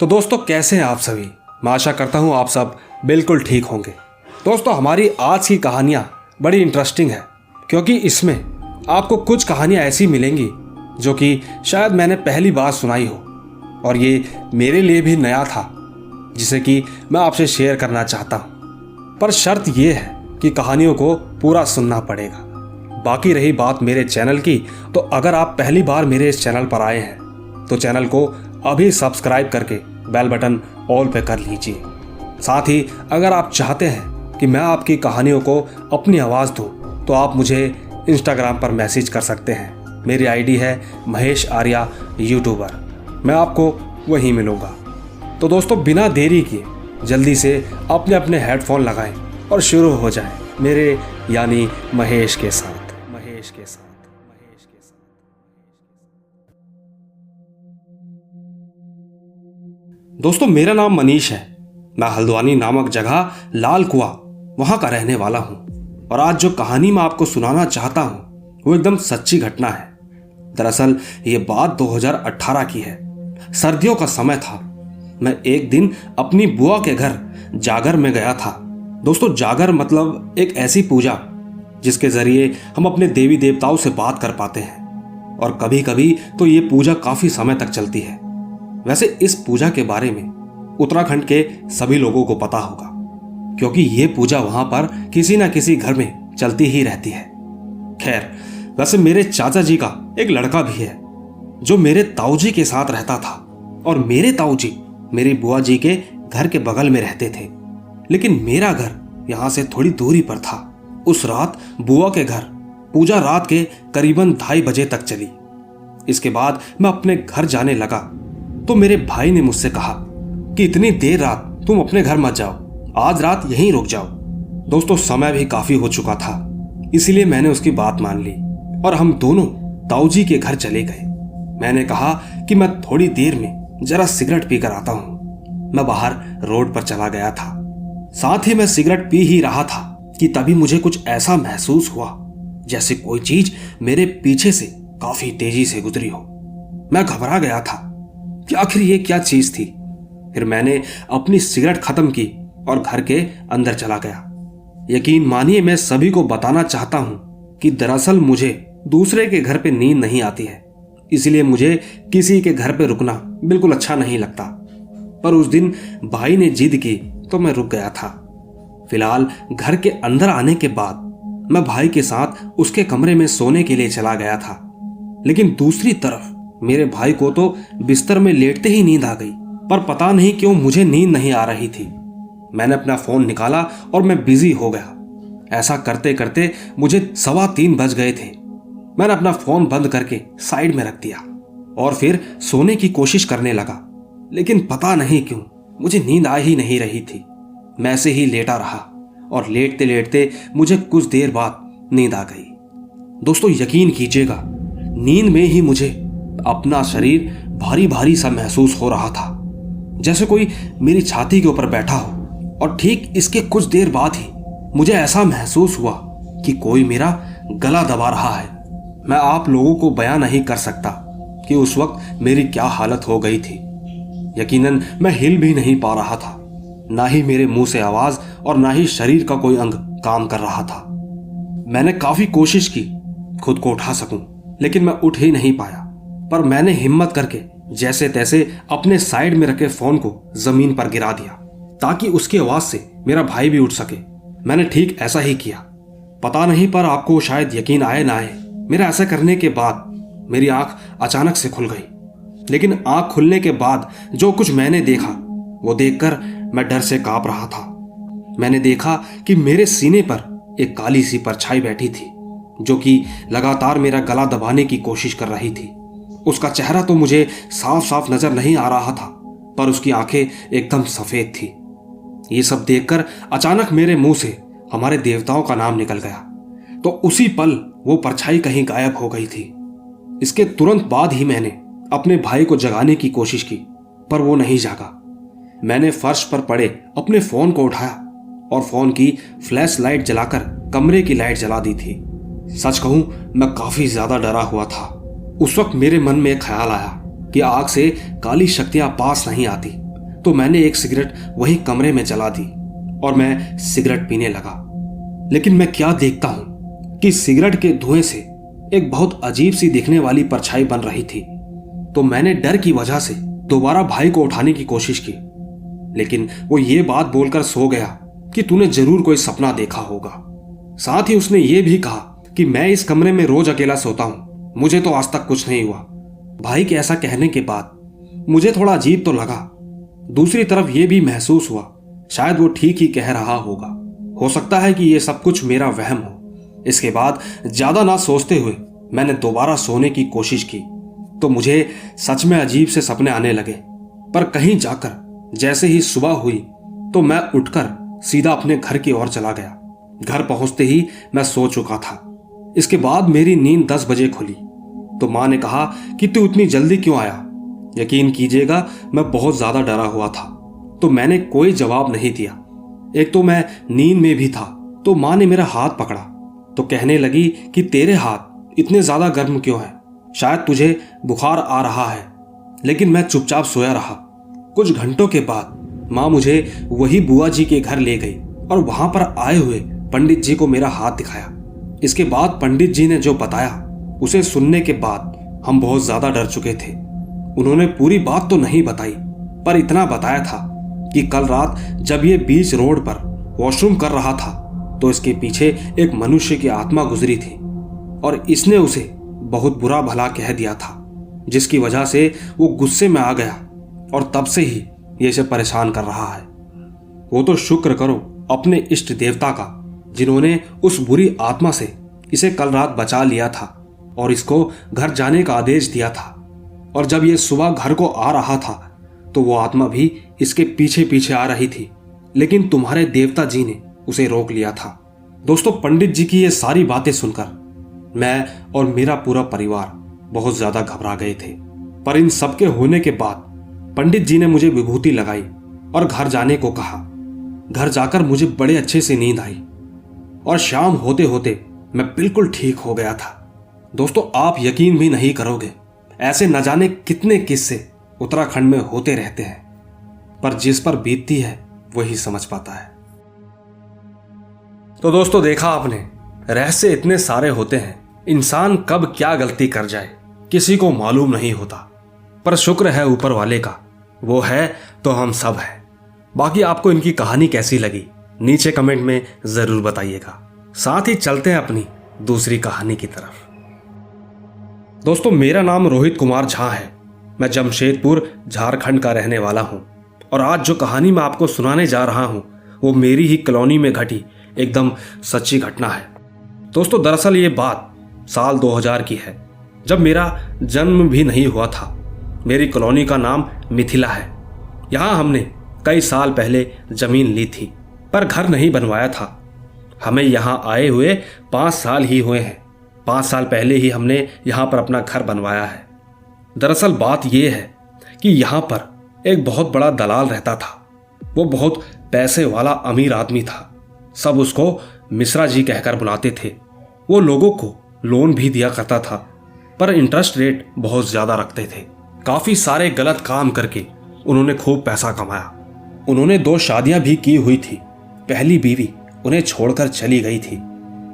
तो दोस्तों कैसे हैं आप सभी। मैं आशा करता हूं आप सब बिल्कुल ठीक होंगे। दोस्तों हमारी आज की कहानियां बड़ी इंटरेस्टिंग है क्योंकि इसमें आपको कुछ कहानियां ऐसी मिलेंगी जो कि शायद मैंने पहली बार सुनाई हो और ये मेरे लिए भी नया था, जिसे कि मैं आपसे शेयर करना चाहता हूं। पर शर्त यह है कि कहानियों को पूरा सुनना पड़ेगा। बाकी रही बात मेरे चैनल की, तो अगर आप पहली बार मेरे इस चैनल पर आए हैं तो चैनल को अभी सब्सक्राइब करके बेल बटन ऑल पे कर लीजिए। साथ ही अगर आप चाहते हैं कि मैं आपकी कहानियों को अपनी आवाज़ दूं तो आप मुझे इंस्टाग्राम पर मैसेज कर सकते हैं। मेरी आईडी है महेश आर्या यूट्यूबर। मैं आपको वहीं मिलूंगा। तो दोस्तों बिना देरी किए जल्दी से अपने अपने हेडफोन लगाएं और शुरू हो जाएं मेरे यानी महेश के साथ। दोस्तों मेरा नाम मनीष है। मैं हल्द्वानी नामक जगह लाल कुआं वहां का रहने वाला हूं और आज जो कहानी मैं आपको सुनाना चाहता हूं वो एकदम सच्ची घटना है। दरअसल ये बात 2018 की है। सर्दियों का समय था। मैं एक दिन अपनी बुआ के घर जागर में गया था। दोस्तों जागर मतलब एक ऐसी पूजा जिसके जरिए हम अपने देवी देवताओं से बात कर पाते हैं और कभी कभी तो ये पूजा काफी समय तक चलती है। वैसे इस पूजा के बारे में उत्तराखंड के सभी लोगों को पता होगा क्योंकि ये पूजा वहां पर किसी ना किसी घर में चलती ही रहती है। खैर, वैसे मेरे चाचा जी का एक लड़का भी है जो मेरे ताऊजी के साथ रहता था और मेरे ताऊजी मेरी बुआ जी के घर के बगल में रहते थे, लेकिन मेरा घर यहां से थोड़ी दूरी पर था। उस रात बुआ के घर पूजा रात के करीबन 2:30 बजे तक चली। इसके बाद मैं अपने घर जाने लगा तो मेरे भाई ने मुझसे कहा कि इतनी देर रात तुम अपने घर मत जाओ, आज रात यहीं रुक जाओ। दोस्तों समय भी काफी हो चुका था, इसीलिए मैंने उसकी बात मान ली और हम दोनों ताऊजी के घर चले गए। मैंने कहा कि मैं थोड़ी देर में जरा सिगरेट पीकर आता हूं। मैं बाहर रोड पर चला गया था। साथ ही मैं सिगरेट पी ही रहा था कि तभी मुझे कुछ ऐसा महसूस हुआ जैसे कोई चीज मेरे पीछे से काफी तेजी से गुजरी हो। मैं घबरा गया था कि आखिर ये क्या चीज थी। फिर मैंने अपनी सिगरेट खत्म की और घर के अंदर चला गया। यकीन मानिए मैं सभी को बताना चाहता हूं कि दरअसल मुझे दूसरे के घर पे नींद नहीं आती है, इसलिए मुझे किसी के घर पे रुकना बिल्कुल अच्छा नहीं लगता। पर उस दिन भाई ने जिद की तो मैं रुक गया था। फिलहाल घर के अंदर आने के बाद मैं भाई के साथ उसके कमरे में सोने के लिए चला गया था, लेकिन दूसरी तरफ मेरे भाई को तो बिस्तर में लेटते ही नींद आ गई। पर पता नहीं क्यों मुझे नींद नहीं आ रही थी। मैंने अपना फोन निकाला और मैं बिजी हो गया। ऐसा करते करते मुझे 2:15 बज गए थे। मैंने अपना फोन बंद करके साइड में रख दिया और फिर सोने की कोशिश करने लगा, लेकिन पता नहीं क्यों मुझे नींद आ ही नहीं रही थी। मैं ऐसे ही लेटा रहा और लेटते लेटते मुझे कुछ देर बाद नींद आ गई। दोस्तों यकीन कीजिएगा, नींद में ही मुझे अपना शरीर भारी भारी सा महसूस हो रहा था, जैसे कोई मेरी छाती के ऊपर बैठा हो। और ठीक इसके कुछ देर बाद ही मुझे ऐसा महसूस हुआ कि कोई मेरा गला दबा रहा है। मैं आप लोगों को बयां नहीं कर सकता कि उस वक्त मेरी क्या हालत हो गई थी। यकीनन मैं हिल भी नहीं पा रहा था, ना ही मेरे मुंह से आवाज और ना ही शरीर का कोई अंग काम कर रहा था। मैंने काफी कोशिश की खुद को उठा सकूं, लेकिन मैं उठ ही नहीं पाया। पर मैंने हिम्मत करके जैसे तैसे अपने साइड में रखे फोन को जमीन पर गिरा दिया ताकि उसकी आवाज से मेरा भाई भी उठ सके। मैंने ठीक ऐसा ही किया। पता नहीं पर आपको शायद यकीन आए ना आए, मेरा ऐसा करने के बाद मेरी आंख अचानक से खुल गई। लेकिन आंख खुलने के बाद जो कुछ मैंने देखा वो देखकर मैं डर से कांप रहा था। मैंने देखा कि मेरे सीने पर एक काली सी परछाई बैठी थी जो कि लगातार मेरा गला दबाने की कोशिश कर रही थी। उसका चेहरा तो मुझे साफ साफ नजर नहीं आ रहा था, पर उसकी आंखें एकदम सफेद थी। ये सब देखकर अचानक मेरे मुंह से हमारे देवताओं का नाम निकल गया, तो उसी पल वो परछाई कहीं गायब हो गई थी। इसके तुरंत बाद ही मैंने अपने भाई को जगाने की कोशिश की, पर वो नहीं जागा। मैंने फर्श पर पड़े अपने फोन को उठाया और फोन की फ्लैश लाइट जलाकर कमरे की लाइट जला दी थी। सच कहूं मैं काफी ज्यादा डरा हुआ था। उस वक्त मेरे मन में एक ख्याल आया कि आग से काली शक्तियां पास नहीं आती तो मैंने एक सिगरेट वही कमरे में जला दी और मैं सिगरेट पीने लगा। लेकिन मैं क्या देखता हूं कि सिगरेट के धुएं से एक बहुत अजीब सी दिखने वाली परछाई बन रही थी। तो मैंने डर की वजह से दोबारा भाई को उठाने की कोशिश की, लेकिन वो ये बात बोलकर सो गया कि तूने जरूर कोई सपना देखा होगा। साथ ही उसने ये भी कहा कि मैं इस कमरे में रोज अकेला सोता हूं, मुझे तो आज तक कुछ नहीं हुआ। भाई के ऐसा कहने के बाद मुझे थोड़ा अजीब तो लगा। दूसरी तरफ यह भी महसूस हुआ शायद वो ठीक ही कह रहा होगा। हो सकता है कि ये सब कुछ मेरा वहम हो। इसके बाद ज्यादा ना सोचते हुए मैंने दोबारा सोने की कोशिश की तो मुझे सच में अजीब से सपने आने लगे। पर कहीं जाकर जैसे ही सुबह हुई तो मैं उठकर सीधा अपने घर की ओर चला गया। घर पहुंचते ही मैं सो चुका था। इसके बाद मेरी नींद 10 बजे खुली तो मां ने कहा कि तू इतनी जल्दी क्यों आया। यकीन कीजिएगा मैं बहुत ज्यादा डरा हुआ था तो मैंने कोई जवाब नहीं दिया। एक तो मैं नींद में भी था तो मां ने मेरा हाथ पकड़ा तो कहने लगी कि तेरे हाथ इतने ज्यादा गर्म क्यों हैं, शायद तुझे बुखार आ रहा है। लेकिन मैं चुपचाप सोया रहा। कुछ घंटों के बाद मां मुझे वही बुआ जी के घर ले गई और वहां पर आए हुए पंडित जी को मेरा हाथ दिखाया। इसके बाद पंडित जी ने जो बताया उसे सुनने के बाद हम बहुत ज्यादा डर चुके थे। उन्होंने पूरी बात तो नहीं बताई पर इतना बताया था कि कल रात जब ये बीच रोड पर वॉशरूम कर रहा था तो इसके पीछे एक मनुष्य की आत्मा गुजरी थी और इसने उसे बहुत बुरा भला कह दिया था, जिसकी वजह से वो गुस्से में आ गया और तब से ही ये इसे परेशान कर रहा है। वो तो शुक्र करो अपने इष्ट देवता का जिन्होंने उस बुरी आत्मा से इसे कल रात बचा लिया था और इसको घर जाने का आदेश दिया था। और जब ये सुबह घर को आ रहा था तो वो आत्मा भी इसके पीछे पीछे आ रही थी, लेकिन तुम्हारे देवता जी ने उसे रोक लिया था। दोस्तों, पंडित जी की ये सारी बातें सुनकर मैं और मेरा पूरा परिवार बहुत ज्यादा घबरा गए थे। पर इन सब के होने के बाद पंडित जी ने मुझे विभूति लगाई और घर जाने को कहा। घर जाकर मुझे बड़े अच्छे से नींद आई और शाम होते होते मैं बिल्कुल ठीक हो गया था। दोस्तों, आप यकीन भी नहीं करोगे, ऐसे न जाने कितने किस्से उत्तराखंड में होते रहते हैं, पर जिस पर बीतती है वही समझ पाता है। तो दोस्तों, देखा आपने, रहस्य इतने सारे होते हैं, इंसान कब क्या गलती कर जाए किसी को मालूम नहीं होता। पर शुक्र है ऊपर वाले का, वो है तो हम सब हैं। बाकी आपको इनकी कहानी कैसी लगी नीचे कमेंट में जरूर बताइएगा। साथ ही चलते हैं अपनी दूसरी कहानी की तरफ। दोस्तों, मेरा नाम रोहित कुमार झा है। मैं जमशेदपुर झारखंड का रहने वाला हूं और आज जो कहानी मैं आपको सुनाने जा रहा हूं वो मेरी ही कॉलोनी में घटी एकदम सच्ची घटना है। दोस्तों, दरअसल ये बात साल 2000 की है, जब मेरा जन्म भी नहीं हुआ था। मेरी कॉलोनी का नाम मिथिला है। यहाँ हमने कई साल पहले जमीन ली थी पर घर नहीं बनवाया था। हमें यहाँ आए हुए 5 साल ही हुए हैं। 5 साल पहले ही हमने यहाँ पर अपना घर बनवाया है। दरअसल बात यह है कि यहाँ पर एक बहुत बड़ा दलाल रहता था। वो बहुत पैसे वाला अमीर आदमी था। सब उसको मिश्रा जी कहकर बुलाते थे। वो लोगों को लोन भी दिया करता था पर इंटरेस्ट रेट बहुत ज्यादा रखते थे। काफी सारे गलत काम करके उन्होंने खूब पैसा कमाया। उन्होंने 2 शादियां भी की हुई थी। पहली बीवी उन्हें छोड़कर चली गई थी,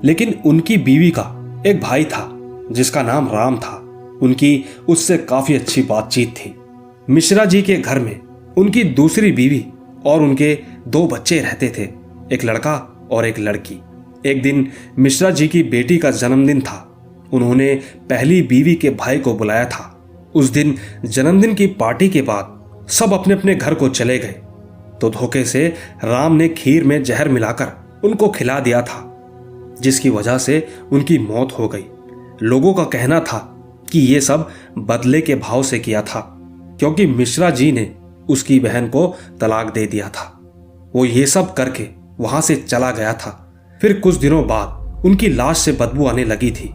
लेकिन उनकी बीवी का एक भाई था जिसका नाम राम था। उनकी उससे काफी अच्छी बातचीत थी। मिश्रा जी के घर में उनकी दूसरी बीवी और उनके 2 बच्चे रहते थे, एक लड़का और एक लड़की। एक दिन मिश्रा जी की बेटी का जन्मदिन था। उन्होंने पहली बीवी के भाई को बुलाया था। उस दिन जन्मदिन की पार्टी के बाद सब अपने अपने घर को चले गए तो धोखे से राम ने खीर में जहर मिलाकर उनको खिला दिया था, जिसकी वजह से उनकी मौत हो गई। लोगों का कहना था कि ये सब बदले के भाव से किया था, क्योंकि मिश्रा जी ने उसकी बहन को तलाक दे दिया था। वो ये सब करके वहां से चला गया था। फिर कुछ दिनों बाद उनकी लाश से बदबू आने लगी थी।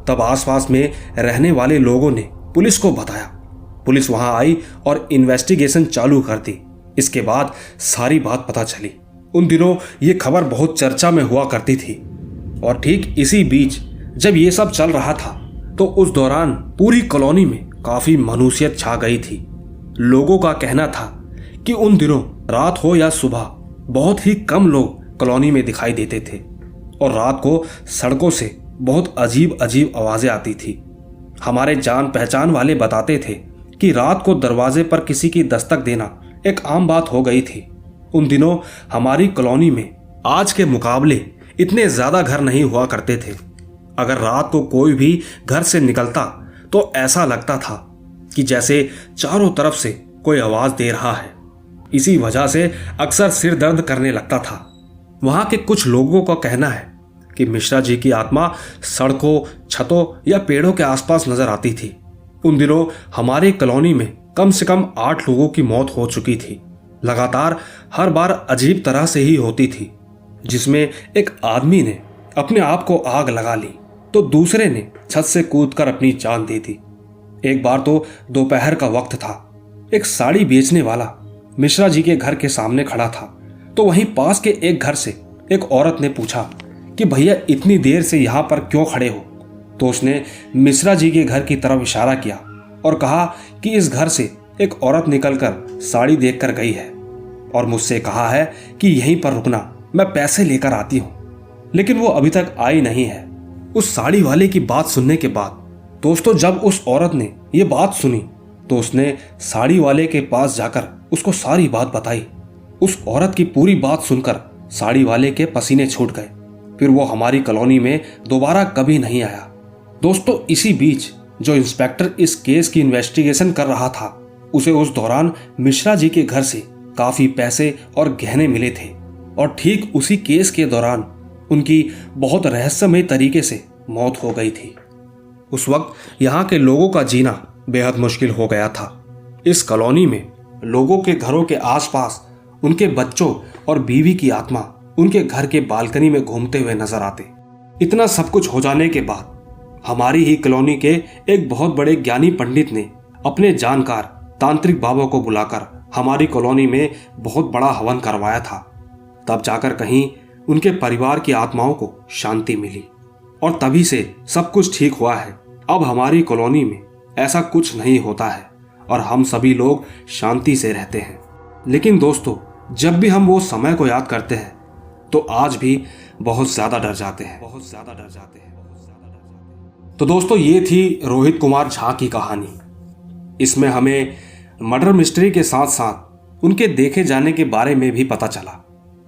तब आसपास में रहने वाले लोगों ने पुलिस को बताया। पुलिस वहां आई और इन्वेस्टिगेशन चालू कर दी। इसके बाद सारी बात पता चली। उन दिनों ये खबर बहुत चर्चा में हुआ करती थी और ठीक इसी बीच जब ये सब चल रहा था तो उस दौरान पूरी कॉलोनी में काफी मनुष्यत छा गई थी। लोगों का कहना था कि उन दिनों रात हो या सुबह बहुत ही कम लोग कॉलोनी में दिखाई देते थे और रात को सड़कों से बहुत अजीब अजीब आवाजें आती थी। हमारे जान पहचान वाले बताते थे कि रात को दरवाजे पर किसी की दस्तक देना एक आम बात हो गई थी। उन दिनों हमारी कॉलोनी में आज के मुकाबले इतने ज्यादा घर नहीं हुआ करते थे। अगर रात को कोई भी घर से निकलता तो ऐसा लगता था कि जैसे चारों तरफ से कोई आवाज दे रहा है। इसी वजह से अक्सर सिर दर्द करने लगता था। वहां के कुछ लोगों का कहना है कि मिश्रा जी की आत्मा सड़कों, छतों या पेड़ों के आसपास नजर आती थी। उन दिनों हमारे कॉलोनी में कम से कम 8 लोगों की मौत हो चुकी थी। लगातार हर बार अजीब तरह से ही होती थी, जिसमें एक आदमी ने अपने आप को आग लगा ली तो दूसरे ने छत से कूदकर अपनी जान दे दी। एक बार तो दोपहर का वक्त था। एक साड़ी बेचने वाला मिश्रा जी के घर के सामने खड़ा था तो वहीं पास के एक घर से एक औरत ने पूछा कि भैया इतनी देर से यहाँ पर क्यों खड़े हो। तो उसने मिश्रा जी के घर की तरफ इशारा किया और कहा कि इस घर से एक औरत निकलकर साड़ी देखकर गई है और मुझसे कहा है कि यहीं पर रुकना, मैं पैसे लेकर आती हूँ। लेकिन वो अभी तक आई नहीं है। उस साड़ी वाले की बात सुनने के बाद दोस्तों जब उस औरत ने ये बात सुनी तो उसने साड़ी वाले के पास जाकर उसको सारी बात बताई। उस औरत की पूरी बात सुनकर साड़ी वाले के पसीने छूट गए। फिर वो हमारी कॉलोनी में दोबारा कभी नहीं आया। दोस्तों इसी बीच जो इंस्पेक्टर इस केस की इन्वेस्टिगेशन कर रहा था उसे उस दौरान मिश्रा जी के घर से काफी पैसे और गहने मिले थे और ठीक उसी केस के दौरान उनकी बहुत रहस्यमय तरीके से मौत हो गई थी। उस वक्त यहाँ के लोगों का जीना बेहद मुश्किल हो गया था। इस कॉलोनी में लोगों के घरों के आसपास उनके बच्चों और बीवी की आत्मा उनके घर के बालकनी में घूमते हुए नजर आते। इतना सब कुछ हो जाने के बाद हमारी ही कॉलोनी के एक बहुत बड़े ज्ञानी पंडित ने अपने जानकार तांत्रिक बाबा को बुलाकर हमारी कॉलोनी में बहुत बड़ा हवन करवाया था। तब जाकर कहीं उनके परिवार की आत्माओं को शांति मिली और तभी से सब कुछ ठीक हुआ है। अब हमारी कॉलोनी में ऐसा कुछ नहीं होता है और हम सभी लोग शांति से रहते हैं। लेकिन दोस्तों जब भी हम वो समय को याद करते हैं तो आज भी बहुत ज्यादा डर जाते हैं। तो दोस्तों ये थी रोहित कुमार झा की कहानी। इसमें हमें मर्डर मिस्ट्री के साथ साथ उनके देखे जाने के बारे में भी पता चला।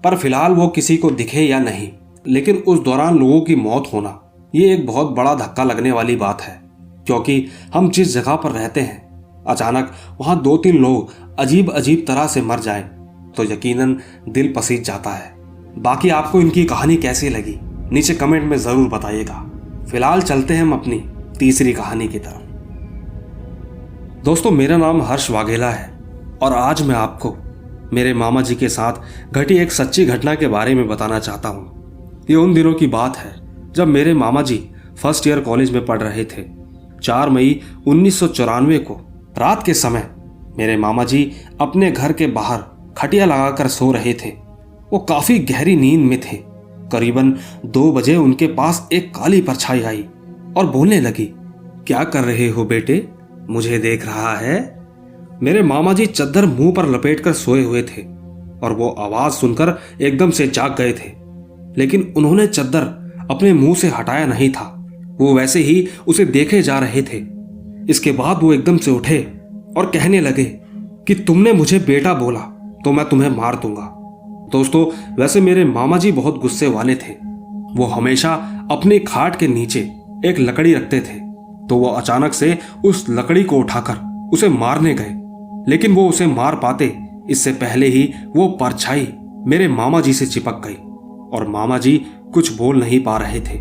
पर फिलहाल वो किसी को दिखे या नहीं, लेकिन उस दौरान लोगों की मौत होना ये एक बहुत बड़ा धक्का लगने वाली बात है, क्योंकि हम जिस जगह पर रहते हैं अचानक वहां 2-3 लोग अजीब अजीब तरह से मर जाएं तो यकीनन दिल पसीज जाता है। बाकी आपको इनकी कहानी कैसी लगी नीचे कमेंट में जरूर बताइएगा। फिलहाल चलते हैं हम अपनी तीसरी कहानी की तरफ। दोस्तों मेरा नाम हर्ष वाघेला है और आज मैं आपको मेरे मामा जी के साथ घटी एक सच्ची घटना के बारे में बताना चाहता हूँ। ये उन दिनों की बात है जब मेरे मामा जी फर्स्ट ईयर कॉलेज में पढ़ रहे थे। 4 मई 1994 को रात के समय मेरे मामा जी अपने घर के बाहर खटिया लगाकर सो रहे थे। वो काफी गहरी नींद में थे। करीबन 2 बजे उनके पास एक काली परछाई आई और बोलने लगी, क्या कर रहे हो बेटे, मुझे देख रहा है। मेरे मामा जी चद्दर मुंह पर लपेटकर सोए हुए थे और वो आवाज सुनकर एकदम से जाग गए थे, लेकिन उन्होंने चद्दर अपने मुंह से हटाया नहीं था। वो वैसे ही उसे देखे जा रहे थे। इसके बाद वो एकदम से उठे और कहने लगे कि तुमने मुझे बेटा बोला तो मैं तुम्हें मार दूंगा। दोस्तों वैसे मेरे मामा जी बहुत गुस्से वाले थे। वो हमेशा अपनी खाट के नीचे एक लकड़ी रखते थे, तो वो अचानक से उस लकड़ी को उठाकर उसे मारने गए, लेकिन वो उसे मार पाते इससे पहले ही वो परछाई मेरे मामा जी से चिपक गई और मामा जी कुछ बोल नहीं पा रहे थे।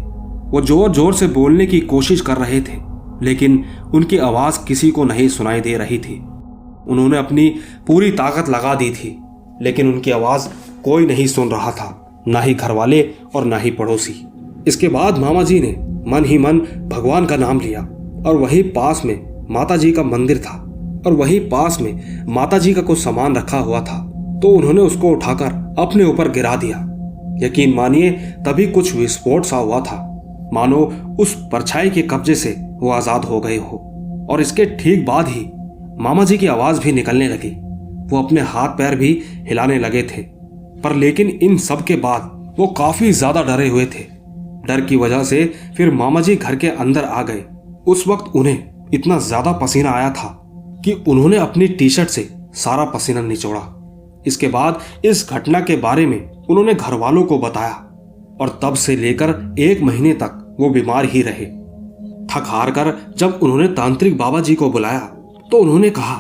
वो जोर जोर से बोलने की कोशिश कर रहे थे, लेकिन उनकी आवाज किसी को नहीं सुनाई दे रही थी। उन्होंने अपनी पूरी ताकत लगा दी थी, लेकिन उनकी आवाज कोई नहीं सुन रहा था, ना ही घर वाले और ना ही पड़ोसी। इसके बाद मामा जी ने मन ही मन भगवान का नाम लिया और वहीं पास में माता जी का मंदिर था और वहीं पास में माता जी का कुछ सामान रखा हुआ था, तो उन्होंने उसको उठाकर अपने ऊपर गिरा दिया। यकीन मानिए तभी कुछ विस्फोट सा हुआ था, मानो उस परछाई के कब्जे से वो आजाद हो गए हो। और इसके ठीक बाद ही मामा जी की आवाज भी निकलने लगी। वो अपने हाथ पैर भी हिलाने लगे थे। पर लेकिन इन सब के बाद वो काफी ज्यादा डरे हुए थे। डर की वजह से फिर मामा जी घर के अंदर आ गए। उस वक्त उन्हें इतना ज्यादा पसीना आया था कि उन्होंने अपनी टी शर्ट से सारा पसीना निचोड़ा। इसके बाद इस घटना के बारे में उन्होंने घर वालों को बताया और तब से लेकर 1 महीने तक वो बीमार ही रहे। थक हार कर जब उन्होंने तांत्रिक बाबा जी को बुलाया तो उन्होंने कहा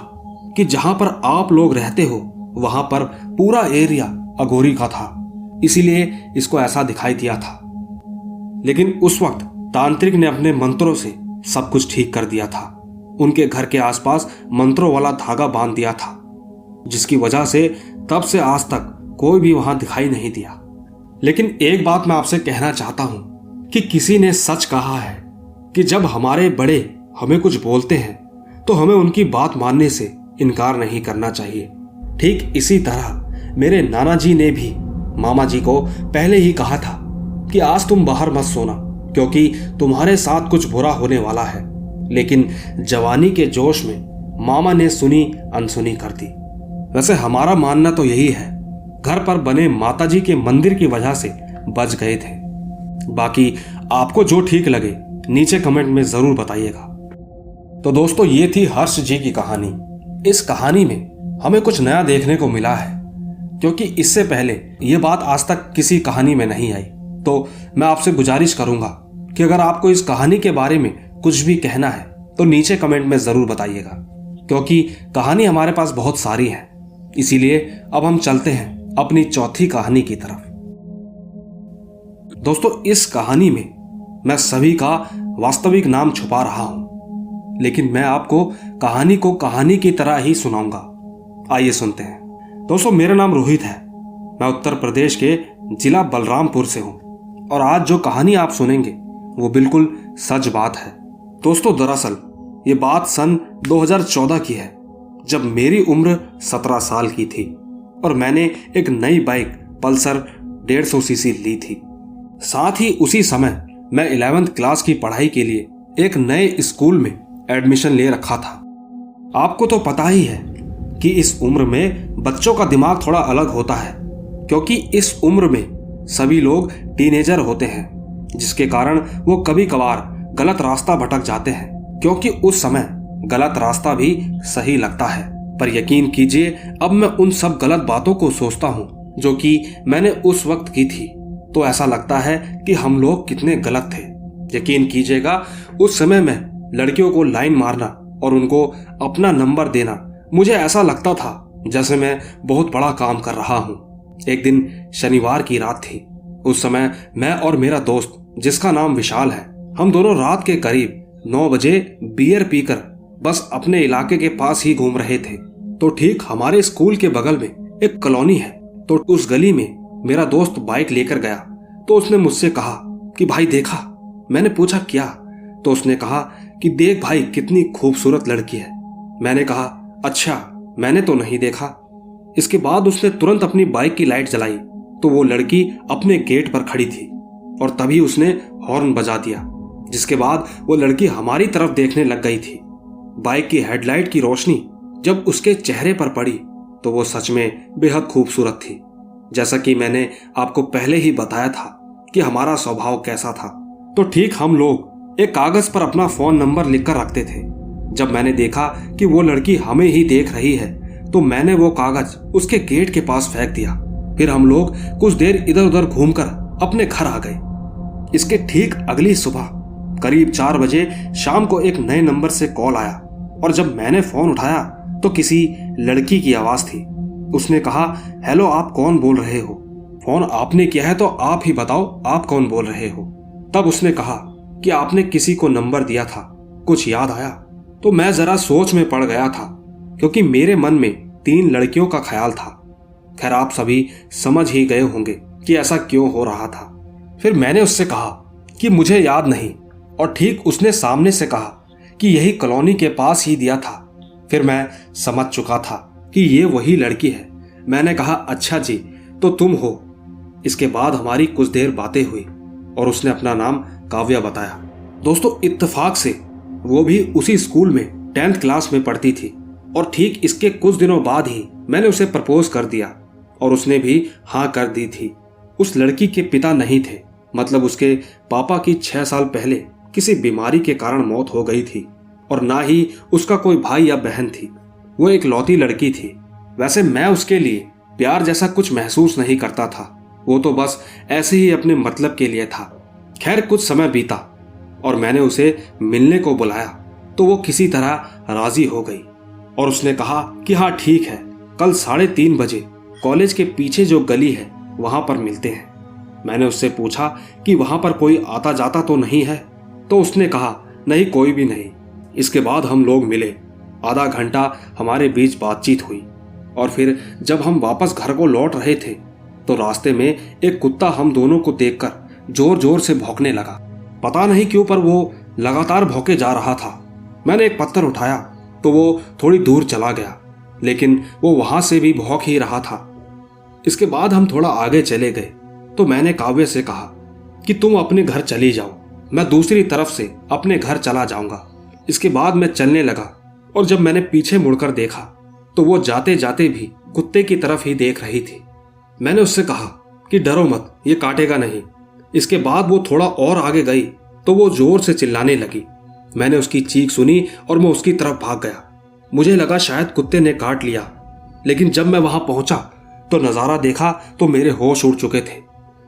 कि जहां पर आप लोग रहते हो वहां पर पूरा एरिया अघोरी का था, इसीलिए इसको ऐसा दिखाई दिया था। लेकिन उस वक्त तांत्रिक ने अपने मंत्रों से सब कुछ ठीक कर दिया था। उनके घर के आसपास मंत्रों वाला धागा बांध दिया था, जिसकी वजह से तब से आज तक कोई भी वहां दिखाई नहीं दिया। लेकिन एक बात मैं आपसे कहना चाहता हूं कि किसी ने सच कहा है कि जब हमारे बड़े हमें कुछ बोलते हैं तो हमें उनकी बात मानने से इनकार नहीं करना चाहिए। ठीक इसी तरह मेरे नाना जी ने भी मामा जी को पहले ही कहा था कि आज तुम बाहर मत सोना, क्योंकि तुम्हारे साथ कुछ बुरा होने वाला है। लेकिन जवानी के जोश में मामा ने सुनी अनसुनी कर दी। वैसे हमारा मानना तो यही है, घर पर बने माताजी के मंदिर की वजह से बच गए थे। बाकी आपको जो ठीक लगे नीचे कमेंट में जरूर बताइएगा। तो दोस्तों, ये थी हर्ष जी की कहानी। इस कहानी में हमें कुछ नया देखने को मिला है, क्योंकि इससे पहले ये बात आज तक किसी कहानी में नहीं आई। तो मैं आपसे गुजारिश करूंगा कि अगर आपको इस कहानी के बारे में कुछ भी कहना है तो नीचे कमेंट में जरूर बताइएगा, क्योंकि कहानी हमारे पास बहुत सारी है। इसीलिए अब हम चलते हैं अपनी चौथी कहानी की तरफ। दोस्तों, इस कहानी में मैं सभी का वास्तविक नाम छुपा रहा हूं, लेकिन मैं आपको कहानी की तरह ही सुनाऊंगा। आइए सुनते हैं। दोस्तों, मेरा नाम रोहित है। मैं उत्तर प्रदेश के जिला बलरामपुर से हूं और आज जो कहानी आप सुनेंगे वो बिल्कुल सच बात है। दोस्तों, दरअसल ये बात सन 2014 की है, जब मेरी उम्र 17 साल की थी और मैंने एक नई बाइक पल्सर 150 सीसी ली थी। साथ ही उसी समय मैं 11th क्लास की पढ़ाई के लिए एक नए स्कूल में एडमिशन ले रखा था। आपको तो पता ही है कि इस उम्र में बच्चों का दिमाग थोड़ा अलग होता है, क्योंकि इस उम्र में सभी लोग टीनेजर होते हैं, जिसके कारण वो कभी कभार गलत रास्ता भटक जाते हैं, क्योंकि उस समय गलत रास्ता भी सही लगता है। पर यकीन कीजिए, अब मैं उन सब गलत बातों को सोचता हूँ जो कि मैंने उस वक्त की थी, तो ऐसा लगता है कि हम लोग कितने गलत थे। यकीन कीजिएगा, उस समय में लड़कियों को लाइन मारना और उनको अपना नंबर देना मुझे ऐसा लगता था जैसे मैं बहुत बड़ा काम कर रहा हूँ। एक दिन शनिवार की रात थी। उस समय मैं और मेरा दोस्त, जिसका नाम विशाल है, हम दोनों रात के करीब 9 बजे बियर पीकर बस अपने इलाके के पास ही घूम रहे थे। तो ठीक हमारे स्कूल के बगल में एक कॉलोनी है, तो उस गली में मेरा दोस्त बाइक लेकर गया। तो उसने मुझसे कहा कि भाई देखा। मैंने पूछा क्या? तो उसने कहा कि देख भाई, कितनी खूबसूरत लड़की है। मैंने कहा अच्छा, मैंने तो नहीं देखा। इसके बाद उसने तुरंत अपनी बाइक की लाइट जलाई तो वो लड़की अपने गेट पर खड़ी थी और तभी उसने हॉर्न बजा दिया, जिसके बाद वो लड़की हमारी तरफ देखने लग गई थी। बाइक की हेडलाइट की रोशनी जब उसके चेहरे पर पड़ी तो वो सच में बेहद खूबसूरत थी। जैसा कि मैंने आपको पहले ही बताया था कि हमारा स्वभाव कैसा था, तो ठीक हम लोग एक कागज पर अपना फोन नंबर लिखकर रखते थे। जब मैंने देखा कि वो लड़की हमें ही देख रही है तो मैंने वो कागज उसके गेट के पास फेंक दिया। फिर हम लोग कुछ देर इधर उधर घूमकर अपने घर आ गए। इसके ठीक अगली सुबह करीब 4 बजे शाम को एक नए नंबर से कॉल आया और जब मैंने फोन उठाया तो किसी लड़की की आवाज थी। उसने कहा, हेलो, आप कौन बोल रहे हो? फोन आपने किया है तो आप ही बताओ, आप कौन बोल रहे हो? तब उसने कहा कि आपने किसी को नंबर दिया था, कुछ याद आया? तो मैं जरा सोच में पड़ गया था, क्योंकि मेरे मन में 3 लड़कियों का ख्याल था। खैर, आप सभी समझ ही गए होंगे कि ऐसा क्यों हो रहा था। फिर मैंने उससे कहा कि मुझे याद नहीं, और ठीक उसने सामने से कहा कि यही कॉलोनी के पास ही दिया था। फिर मैं समझ चुका था कि ये वही लड़की है। मैंने कहा, अच्छा जी, तो तुम हो। इसके बाद हमारी कुछ देर बातें हुई और उसने अपना नाम काव्या बताया। दोस्तों, इत्तेफाक से वो भी उसी स्कूल में 10th क्लास में पढ़ती थी और ठीक इसके कुछ दिनों बाद ही मैंने उसे प्रपोज कर दिया और उसने भी हाँ कर दी थी। उस लड़की के पिता नहीं थे, मतलब उसके पापा की 6 साल पहले किसी बीमारी के कारण मौत हो गई थी और ना ही उसका कोई भाई या बहन थी। वो एक लौती लड़की थी। वैसे मैं उसके लिए प्यार जैसा कुछ महसूस नहीं करता था, वो तो बस ऐसे ही अपने मतलब के लिए था। खैर कुछ समय बीता और मैंने उसे मिलने को बुलाया तो वो किसी तरह राजी हो गई और उसने कहा कि हाँ ठीक है, कल 3:30 बजे कॉलेज के पीछे जो गली है वहां पर मिलते हैं। मैंने उससे पूछा कि वहां पर कोई आता जाता तो नहीं है, तो उसने कहा नहीं कोई भी नहीं। इसके बाद हम लोग मिले, आधा घंटा हमारे बीच बातचीत हुई और फिर जब हम वापस घर को लौट रहे थे तो रास्ते में एक कुत्ता हम दोनों को देखकर जोर जोर से भौंकने लगा। पता नहीं क्यों पर वो लगातार भौंके जा रहा था। मैंने एक पत्थर उठाया तो वो थोड़ी दूर चला गया, लेकिन वो वहां से भी भौंक ही रहा था। इसके बाद हम थोड़ा आगे चले गए तो मैंने काव्य से कहा कि तुम अपने घर चली जाओ, मैं दूसरी तरफ से अपने घर चला जाऊंगा। इसके बाद मैं चलने लगा और जब मैंने पीछे मुड़कर देखा तो वो जाते जाते भी कुत्ते की तरफ ही देख रही थी। मैंने उससे कहा कि डरो मत, ये काटेगा नहीं। इसके बाद वो थोड़ा और आगे गई तो वो जोर से चिल्लाने लगी। मैंने उसकी चीख सुनी और मैं उसकी तरफ भाग गया। मुझे लगा शायद कुत्ते ने काट लिया, लेकिन जब मैं वहां पहुंचा तो नजारा देखा तो मेरे होश उड़ चुके थे।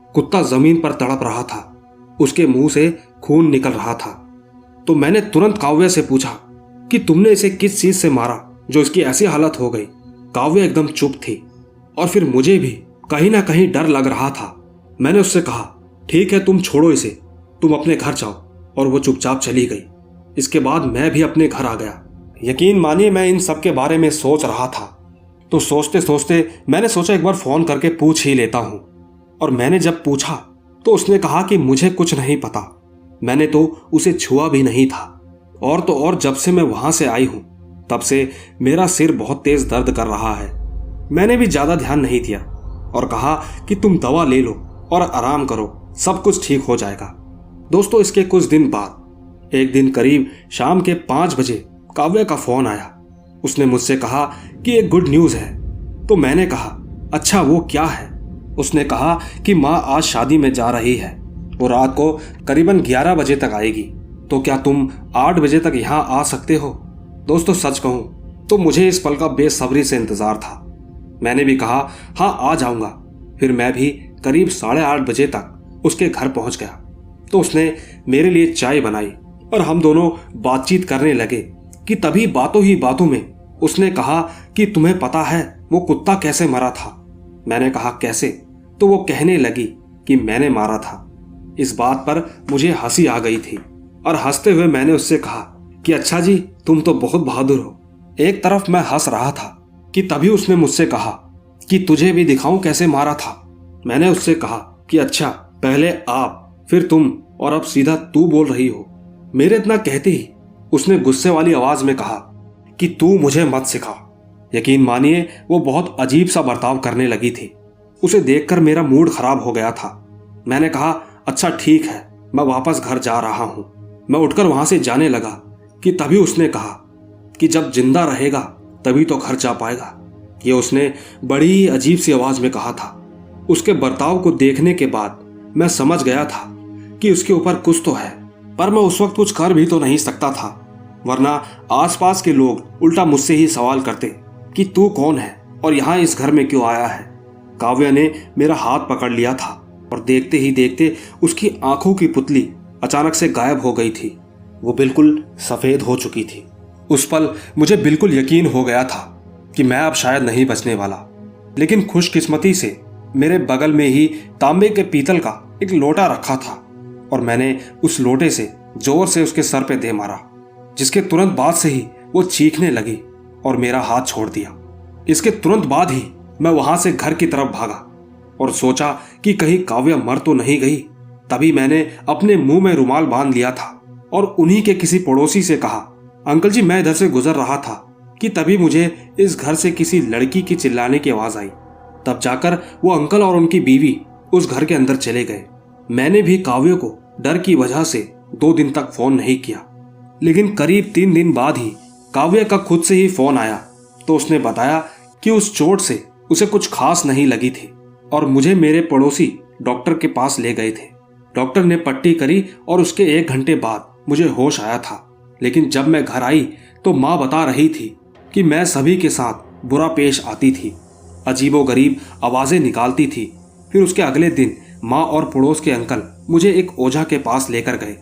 कुत्ता जमीन पर तड़प रहा था, उसके मुंह से खून निकल रहा था। तो मैंने तुरंत काव्य से पूछा कि तुमने इसे किस चीज से मारा जो इसकी ऐसी हालत हो गई। काव्य एकदम चुप थी और फिर मुझे भी कहीं ना कहीं डर लग रहा था। मैंने उससे कहा ठीक है तुम छोड़ो इसे, तुम अपने घर जाओ, और वो चुपचाप चली गई। इसके बाद मैं भी अपने घर आ गया। यकीन मानिए मैं इन सब के बारे में सोच रहा था, तो सोचते सोचते मैंने सोचा एक बार फोन करके पूछ ही लेता हूं। और मैंने जब पूछा तो उसने कहा कि मुझे कुछ नहीं पता, मैंने तो उसे छुआ भी नहीं था। और तो और जब से मैं वहां से आई हूं तब से मेरा सिर बहुत तेज दर्द कर रहा है। मैंने भी ज्यादा ध्यान नहीं दिया और कहा कि तुम दवा ले लो और आराम करो, सब कुछ ठीक हो जाएगा। दोस्तों इसके कुछ दिन बाद एक दिन करीब शाम के 5 बजे काव्य का फोन आया। उसने मुझसे कहा कि एक गुड न्यूज है। तो मैंने कहा अच्छा वो क्या है। उसने कहा कि माँ आज शादी में जा रही है, वो रात को करीबन 11 बजे तक आएगी, तो क्या तुम 8 बजे तक यहाँ आ सकते हो। दोस्तों सच कहूँ तो मुझे इस पल का बेसब्री से इंतजार था। मैंने भी कहा हाँ आ जाऊंगा। फिर मैं भी करीब 8:30 बजे तक उसके घर पहुंच गया तो उसने मेरे लिए चाय बनाई और हम दोनों बातचीत करने लगे कि तभी बातों ही बातों में उसने कहा कि तुम्हें पता है वो कुत्ता कैसे मरा था। मैंने कहा कैसे, तो वो कहने लगी कि मैंने मारा था। इस बात पर मुझे हंसी आ गई थी और हंसते हुए मैंने उससे कहा कि अच्छा जी तुम तो बहुत बहादुर हो। एक तरफ मैं हंस रहा था कि तभी उसने मुझसे कहा कि तुझे भी दिखाऊं कैसे मारा था। मैंने उससे कहा कि अच्छा पहले आप फिर तुम और अब सीधा तू बोल रही हो। मेरे इतना कहते ही उसने गुस्से वाली आवाज में कहा कि तू मुझे मत सिखा। यकीन मानिए वो बहुत अजीब सा बर्ताव करने लगी थी। उसे देखकर मेरा मूड खराब हो गया था। मैंने कहा अच्छा ठीक है, मैं वापस घर जा रहा हूं। मैं उठकर वहां से जाने लगा कि तभी उसने कहा कि जब जिंदा रहेगा तभी तो घर जा पाएगा। ये उसने बड़ी ही अजीब सी आवाज में कहा था। उसके बर्ताव को देखने के बाद मैं समझ गया था कि उसके ऊपर कुछ तो है, पर मैं उस वक्त कुछ कर भी तो नहीं सकता था, वरना आसपास के लोग उल्टा मुझसे ही सवाल करते कि तू कौन है और यहाँ इस घर में क्यों आया है। काव्या ने मेरा हाथ पकड़ लिया था और देखते ही देखते उसकी आंखों की पुतली अचानक से गायब हो गई थी। वो बिल्कुल सफेद हो चुकी थी। उस पल मुझे बिल्कुल यकीन हो गया था कि मैं अब शायद नहीं बचने वाला, लेकिन खुशकिस्मती से मेरे बगल में ही तांबे के पीतल का एक लोटा रखा था और मैंने उस लोटे से जोर से उसके सर पे दे मारा, जिसके तुरंत बाद से ही वो चीखने लगी और मेरा हाथ छोड़ दिया। इसके तुरंत बाद ही मैं वहां से घर की तरफ भागा और सोचा कि कहीं काव्या मर तो नहीं गई। तभी मैंने अपने मुंह में रुमाल बांध लिया था और उन्हीं के किसी पड़ोसी से कहा अंकल जी मैं इधर से गुजर रहा था कि तभी मुझे इस घर से किसी लड़की की चिल्लाने की आवाज आई। तब जाकर वो अंकल और उनकी बीवी उस घर के अंदर चले गए। मैंने भी काव्य को डर की वजह से 2 दिन तक फोन नहीं किया, लेकिन करीब 3 दिन बाद ही काव्य का खुद से ही फोन आया तो उसने बताया कि उस चोट से उसे कुछ खास नहीं लगी थी और मुझे मेरे पड़ोसी डॉक्टर के पास ले गए थे। डॉक्टर ने पट्टी करी और उसके 1 घंटे बाद मुझे होश आया था। लेकिन जब मैं घर आई तो माँ बता रही थी कि मैं सभी के साथ बुरा पेश आती थी, अजीबोगरीब आवाजें निकालती थी। फिर उसके अगले दिन माँ और पड़ोस के अंकल मुझे एक ओझा के पास लेकर गए।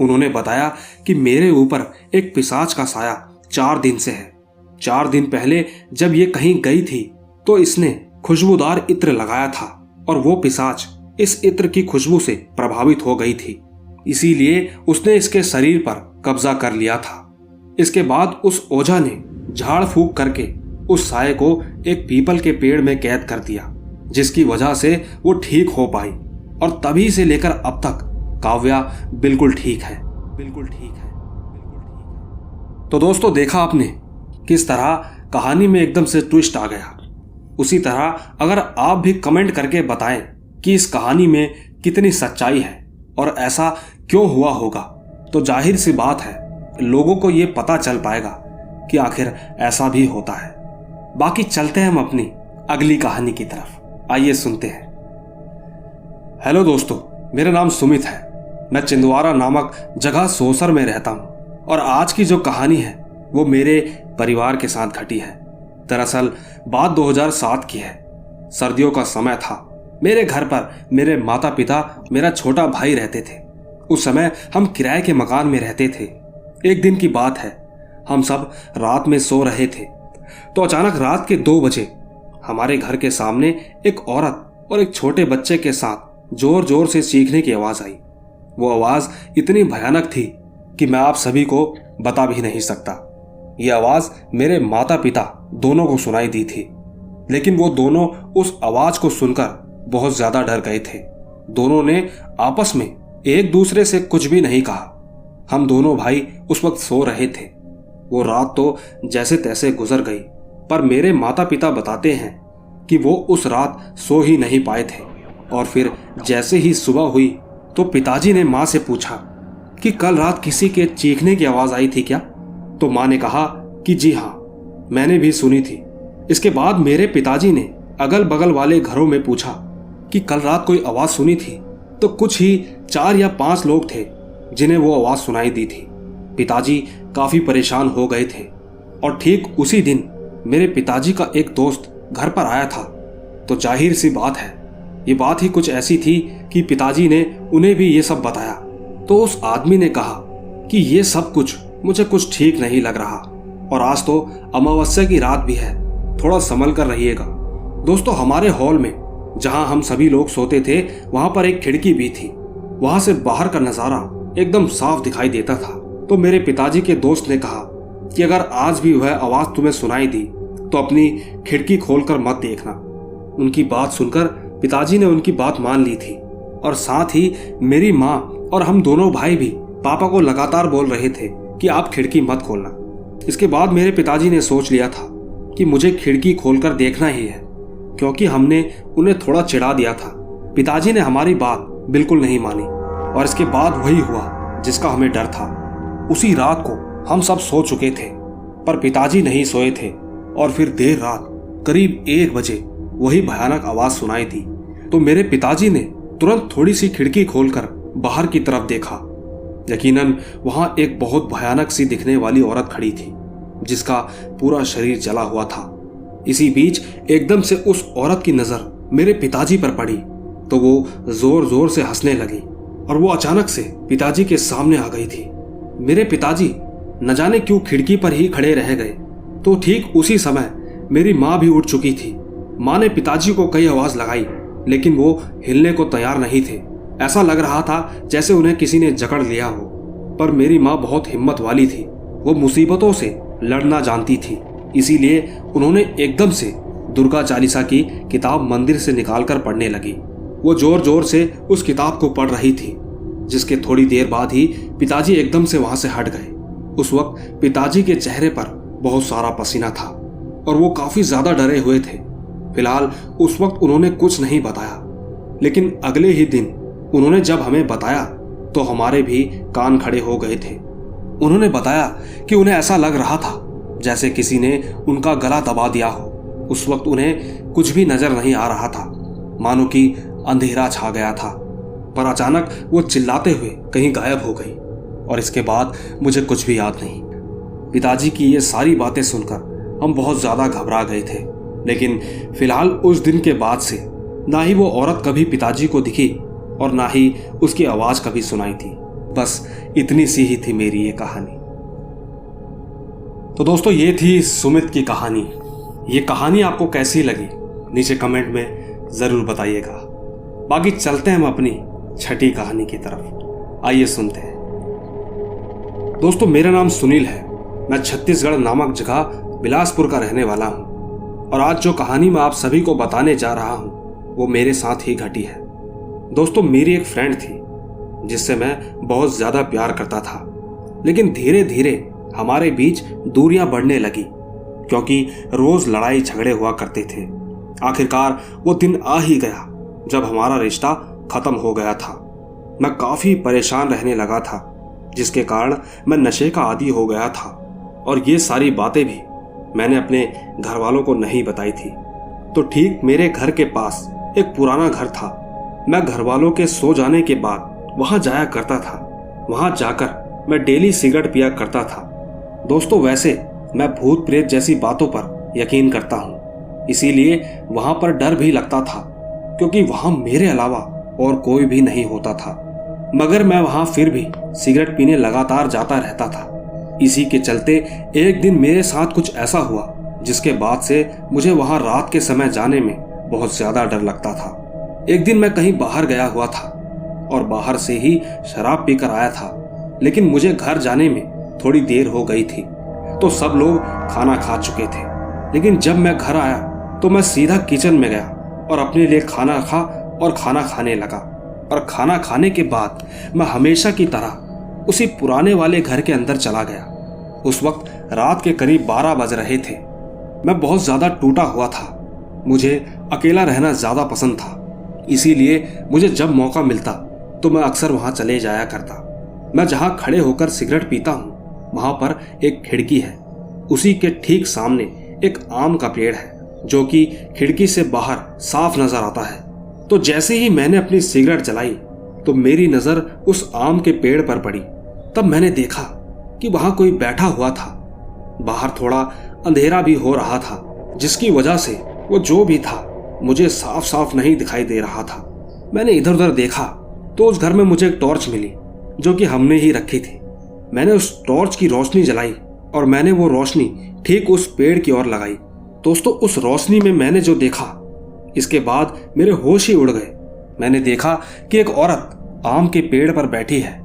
उन्होंने बताया कि मेरे ऊपर एक पिशाच का साया 4 दिन से है। 4 दिन पहले जब ये कहीं गई थी तो इसने खुशबूदार इत्र लगाया था और वो पिशाच इस इत्र की खुशबू से प्रभावित हो गई थी, इसीलिए उसने इसके शरीर पर कब्जा कर लिया था। इसके बाद उस ओझा ने झाड़ फूंक करके उस साये को एक पीपल के पेड़ में कैद कर दिया, जिसकी वजह से वो ठीक हो पाई और तभी से लेकर अब तक काव्या बिल्कुल ठीक है, बिल्कुल ठीक है। तो दोस्तों, देखा आपने किस तरह कहानी में एकदम से ट्विस्ट आ गया। उसी तरह अगर आप भी कमेंट करके बताएं कि इस कहानी में कितनी सच्चाई है और ऐसा क्यों हुआ होगा, तो जाहिर सी बात है लोगों को ये पता चल पाएगा कि आखिर ऐसा भी होता है। बाकी चलते हैं हम अपनी अगली कहानी की तरफ। आइए सुनते हैं। हेलो दोस्तों, मेरा नाम सुमित है। मैं चिंदवारा नामक जगह सोसर में रहता हूँ और आज की जो कहानी है वो मेरे परिवार के साथ घटी है। दरअसल बात 2007 की है। सर्दियों का समय था। मेरे घर पर मेरे माता पिता, मेरा छोटा भाई रहते थे। उस समय हम किराए के मकान में रहते थे। एक दिन की बात है, हम सब रात में सो रहे थे तो अचानक रात के 2 बजे हमारे घर के सामने एक औरत और एक छोटे बच्चे के साथ जोर जोर से चीखने की आवाज आई। वो आवाज इतनी भयानक थी कि मैं आप सभी को बता भी नहीं सकता। ये आवाज मेरे माता पिता दोनों को सुनाई दी थी, लेकिन वो दोनों उस आवाज को सुनकर बहुत ज्यादा डर गए थे। दोनों ने आपस में एक दूसरे से कुछ भी नहीं कहा। हम दोनों भाई उस वक्त सो रहे थे। वो रात तो जैसे तैसे गुजर गई, पर मेरे माता पिता बताते हैं कि वो उस रात सो ही नहीं पाए थे। और फिर जैसे ही सुबह हुई तो पिताजी ने माँ से पूछा कि कल रात किसी के चीखने की आवाज आई थी क्या? तो माँ ने कहा कि जी हाँ, मैंने भी सुनी थी। इसके बाद मेरे पिताजी ने अगल बगल वाले घरों में पूछा कि कल रात कोई आवाज सुनी थी, तो कुछ ही 4 या 5 लोग थे जिन्हें वो आवाज सुनाई दी थी। पिताजी काफी परेशान हो गए थे और ठीक उसी दिन मेरे पिताजी का एक दोस्त घर पर आया था। तो जाहिर सी बात है, ये बात ही कुछ ऐसी थी कि पिताजी ने उन्हें भी ये सब बताया। तो उस आदमी ने कहा कि ये सब कुछ मुझे कुछ ठीक नहीं लग रहा और आज तो अमावस्या की रात भी है, थोड़ा संभल कर रहिएगा। दोस्तों, हमारे हॉल में जहां हम सभी लोग सोते थे वहां पर एक खिड़की भी थी। वहां से बाहर का नजारा एकदम साफ दिखाई देता था। तो मेरे पिताजी के दोस्त ने कहा कि अगर आज भी वह आवाज तुम्हें सुनाई दी तो अपनी खिड़की खोलकर मत देखना। उनकी बात सुनकर पिताजी ने उनकी बात मान ली थी और साथ ही मेरी माँ और हम दोनों भाई भी पापा को लगातार बोल रहे थे कि आप खिड़की मत खोलना। इसके बाद मेरे पिताजी ने सोच लिया था कि मुझे खिड़की खोलकर देखना ही है, क्योंकि हमने उन्हें थोड़ा चिढ़ा दिया था। पिताजी ने हमारी बात बिल्कुल नहीं मानी और इसके बाद वही हुआ जिसका हमें डर था। उसी रात को हम सब सो चुके थे, पर पिताजी नहीं सोए थे और फिर देर रात करीब 1 बजे वही भयानक आवाज सुनाई दी। तो मेरे पिताजी ने तुरंत थोड़ी सी खिड़की खोलकर बाहर की तरफ देखा। यकीनन वहां एक बहुत भयानक सी दिखने वाली औरत खड़ी थी, जिसका पूरा शरीर जला हुआ था। इसी बीच एकदम से उस औरत की नजर मेरे पिताजी पर पड़ी तो वो जोर जोर से हंसने लगी और वो अचानक से पिताजी के सामने आ गई थी। मेरे पिताजी न जाने क्यों खिड़की पर ही खड़े रह गए। तो ठीक उसी समय मेरी माँ भी उठ चुकी थी। माँ ने पिताजी को कई आवाज लगाई, लेकिन वो हिलने को तैयार नहीं थे। ऐसा लग रहा था जैसे उन्हें किसी ने जकड़ लिया हो। पर मेरी माँ बहुत हिम्मत वाली थी, वो मुसीबतों से लड़ना जानती थी। इसीलिए उन्होंने एकदम से दुर्गा चालीसा की किताब मंदिर से निकालकर पढ़ने लगी। वो जोर जोर से उस किताब को पढ़ रही थी, जिसके थोड़ी देर बाद ही पिताजी एकदम से वहां से हट गए। उस वक्त पिताजी के चेहरे पर बहुत सारा पसीना था और वो काफी ज्यादा डरे हुए थे। फिलहाल उस वक्त उन्होंने कुछ नहीं बताया, लेकिन अगले ही दिन उन्होंने जब हमें बताया तो हमारे भी कान खड़े हो गए थे। उन्होंने बताया कि उन्हें ऐसा लग रहा था जैसे किसी ने उनका गला दबा दिया हो। उस वक्त उन्हें कुछ भी नजर नहीं आ रहा था, मानो कि अंधेरा छा गया था। पर अचानक वो चिल्लाते हुए कहीं गायब हो गई और इसके बाद मुझे कुछ भी याद नहीं। पिताजी की ये सारी बातें सुनकर हम बहुत ज्यादा घबरा गए थे। लेकिन फिलहाल उस दिन के बाद से ना ही वो औरत कभी पिताजी को दिखी और ना ही उसकी आवाज कभी सुनाई थी। बस इतनी सी ही थी मेरी ये कहानी। तो दोस्तों, ये थी सुमित की कहानी। ये कहानी आपको कैसी लगी नीचे कमेंट में जरूर बताइएगा। बाकी चलते हैं हम अपनी छठी कहानी की तरफ। आइए सुनते हैं। दोस्तों, मेरा नाम सुनील है। मैं छत्तीसगढ़ नामक जगह बिलासपुर का रहने वाला हूं और आज जो कहानी मैं आप सभी को बताने जा रहा हूं वो मेरे साथ ही घटी है। दोस्तों, मेरी एक फ्रेंड थी जिससे मैं बहुत ज्यादा प्यार करता था, लेकिन धीरे धीरे हमारे बीच दूरियां बढ़ने लगी क्योंकि रोज लड़ाई झगड़े हुआ करते थे। आखिरकार वो दिन आ ही गया जब हमारा रिश्ता खत्म हो गया था। मैं काफी परेशान रहने लगा था, जिसके कारण मैं नशे का आदी हो गया था और ये सारी बातें भी मैंने अपने घर वालों को नहीं बताई थी। तो ठीक मेरे घर के पास एक पुराना घर था। मैं घर वालों के सो जाने के बाद वहां जाया करता था। वहां जाकर मैं डेली सिगरेट पिया करता था। दोस्तों, वैसे मैं भूत प्रेत जैसी बातों पर यकीन करता हूँ, इसीलिए वहां पर डर भी लगता था क्योंकि वहां मेरे अलावा और कोई भी नहीं होता था। मगर मैं वहां फिर भी सिगरेट पीने लगातार जाता रहता था। इसी के चलते एक दिन मेरे साथ कुछ ऐसा हुआ जिसके बाद से मुझे वहां रात के समय जाने में बहुत ज्यादा डर लगता था। एक दिन मैं कहीं बाहर गया हुआ था और बाहर से ही शराब पीकर आया था, लेकिन मुझे घर जाने में थोड़ी देर हो गई थी। तो सब लोग खाना खा चुके थे, लेकिन जब मैं घर आया तो मैं सीधा किचन में गया और अपने लिए खाना रखा और खाना खाने लगा। और खाना खाने के बाद मैं हमेशा की तरह उसी पुराने वाले घर के अंदर चला गया। उस वक्त रात के करीब 12 बज रहे थे। मैं बहुत ज्यादा टूटा हुआ था। मुझे अकेला रहना ज्यादा पसंद था, इसीलिए मुझे जब मौका मिलता तो मैं अक्सर वहां चले जाया करता। मैं जहां खड़े होकर सिगरेट पीता हूं वहां पर एक खिड़की है। उसी के ठीक सामने एक आम का पेड़ है जो कि खिड़की से बाहर साफ नजर आता है। तो जैसे ही मैंने अपनी सिगरेट जलाई तो मेरी नजर उस आम के पेड़ पर पड़ी। तब मैंने देखा कि वहां कोई बैठा हुआ था। बाहर थोड़ा अंधेरा भी हो रहा था, जिसकी वजह से वो जो भी था मुझे साफ साफ नहीं दिखाई दे रहा था। मैंने इधर उधर देखा तो उस घर में मुझे एक टॉर्च मिली जो कि हमने ही रखी थी। मैंने उस टॉर्च की रोशनी जलाई और मैंने वो रोशनी ठीक उस पेड़ की ओर लगाई। दोस्तों, उस रोशनी में मैंने जो देखा, इसके बाद मेरे होश ही उड़ गए। मैंने देखा कि एक औरत आम के पेड़ पर बैठी है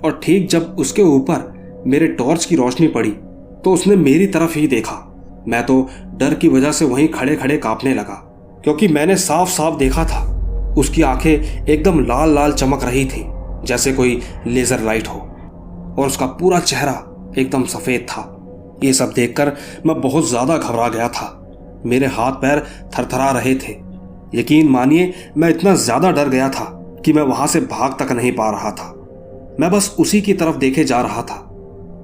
और ठीक जब उसके ऊपर मेरे टॉर्च की रोशनी पड़ी तो उसने मेरी तरफ ही देखा। मैं तो डर की वजह से वहीं खड़े खड़े कांपने लगा क्योंकि मैंने साफ साफ देखा था उसकी आंखें एकदम लाल लाल चमक रही थी जैसे कोई लेजर लाइट हो और उसका पूरा चेहरा एकदम सफेद था। ये सब देखकर मैं बहुत ज्यादा घबरा गया था। मेरे हाथ पैर थरथरा रहे थे। यकीन मानिए, मैं इतना ज्यादा डर गया था कि मैं वहां से भाग तक नहीं पा रहा था। मैं बस उसी की तरफ देखे जा रहा था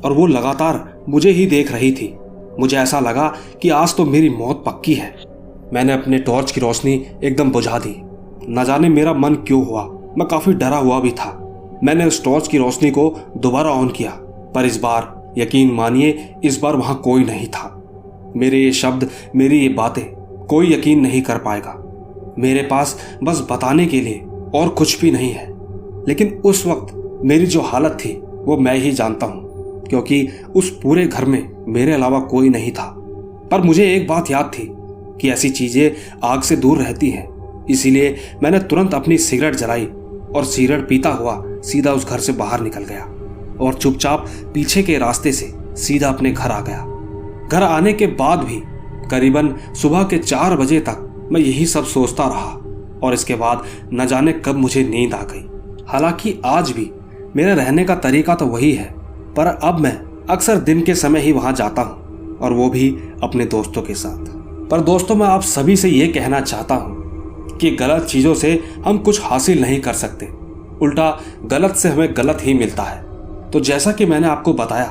और वो लगातार मुझे ही देख रही थी। मुझे ऐसा लगा कि आज तो मेरी मौत पक्की है। मैंने अपने टॉर्च की रोशनी एकदम बुझा दी। न जाने मेरा मन क्यों हुआ, मैं काफी डरा हुआ भी था। मैंने उस टॉर्च की रोशनी को दोबारा ऑन किया, पर इस बार यकीन मानिए, इस बार वहां कोई नहीं था। मेरे ये शब्द, मेरी ये बातें कोई यकीन नहीं कर पाएगा। मेरे पास बस बताने के लिए और कुछ भी नहीं है। लेकिन उस वक्त मेरी जो हालत थी वो मैं ही जानता हूं, क्योंकि उस पूरे घर में मेरे अलावा कोई नहीं था। पर मुझे एक बात याद थी कि ऐसी चीजें आग से दूर रहती हैं। इसीलिए मैंने तुरंत अपनी सिगरेट जलाई और सिगरेट पीता हुआ सीधा उस घर से बाहर निकल गया और चुपचाप पीछे के रास्ते से सीधा अपने घर आ गया। घर आने के बाद भी करीबन सुबह के 4 बजे तक मैं यही सब सोचता रहा और इसके बाद न जाने कब मुझे नींद आ गई। हालांकि आज भी मेरे रहने का तरीका तो वही है, पर अब मैं अक्सर दिन के समय ही वहां जाता हूं और वो भी अपने दोस्तों के साथ। पर दोस्तों, मैं आप सभी से ये कहना चाहता हूं कि गलत चीजों से हम कुछ हासिल नहीं कर सकते, उल्टा गलत से हमें गलत ही मिलता है। तो जैसा कि मैंने आपको बताया